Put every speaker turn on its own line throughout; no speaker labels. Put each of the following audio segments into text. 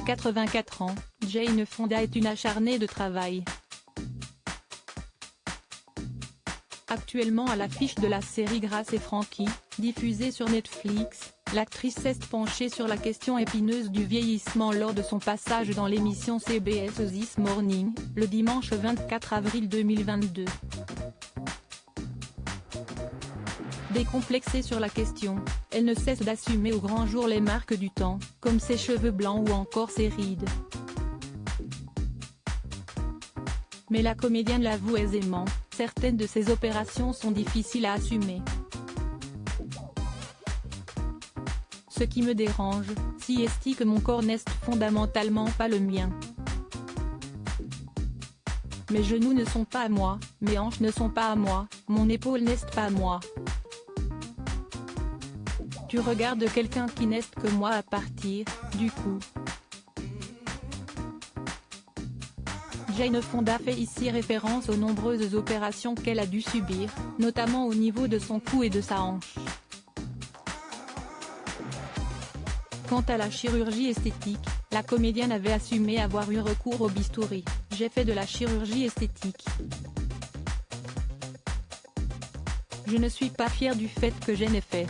84 ans, Jane Fonda est une acharnée de travail. Actuellement à l'affiche de la série Grace et Frankie, diffusée sur Netflix, l'actrice s'est penchée sur la question épineuse du vieillissement lors de son passage dans l'émission CBS This Morning, le dimanche 24 avril 2022. Décomplexée sur la question, elle ne cesse d'assumer au grand jour les marques du temps, comme ses cheveux blancs ou encore ses rides. Mais la comédienne l'avoue aisément, certaines de ses opérations sont difficiles à assumer. Ce qui me dérange, si est que mon corps n'est fondamentalement pas le mien. Mes genoux ne sont pas à moi, mes hanches ne sont pas à moi, mon épaule n'est pas à moi. Tu regardes quelqu'un qui n'est que moi à partir, du coup. Jane Fonda fait ici référence aux nombreuses opérations qu'elle a dû subir, notamment au niveau de son cou et de sa hanche. Quant à la chirurgie esthétique, la comédienne avait assumé avoir eu recours au bistouri. J'ai fait de la chirurgie esthétique. Je ne suis pas fière du fait que j'en ai fait.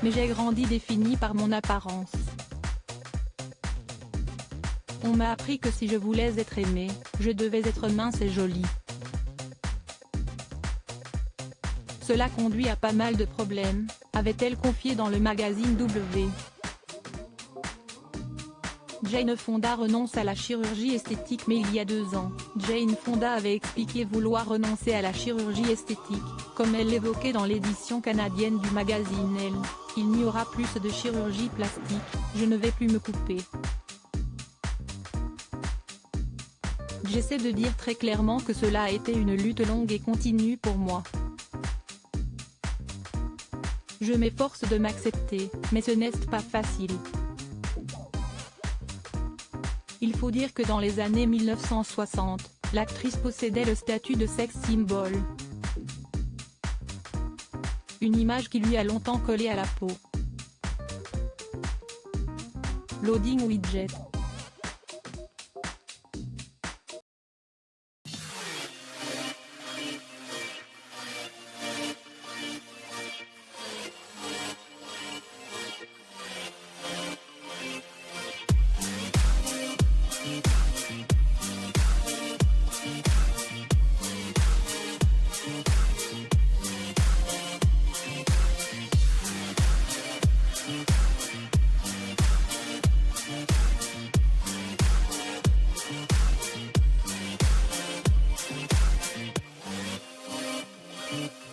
Mais j'ai grandi définie par mon apparence. On m'a appris que si je voulais être aimée, je devais être mince et jolie. Cela conduit à pas mal de problèmes, avait-elle confié dans le magazine W. Jane Fonda renonce à la chirurgie esthétique. Mais il y a 2 ans, Jane Fonda avait expliqué vouloir renoncer à la chirurgie esthétique, comme elle l'évoquait dans l'édition canadienne du magazine Elle. Il n'y aura plus de chirurgie plastique, je ne vais plus me couper. J'essaie de dire très clairement que cela a été une lutte longue et continue pour moi. Je m'efforce de m'accepter, mais ce n'est pas facile. Il faut dire que dans les années 1960, l'actrice possédait le statut de sex symbol. Une image qui lui a longtemps collé à la peau. Loading widget.
Mm-hmm.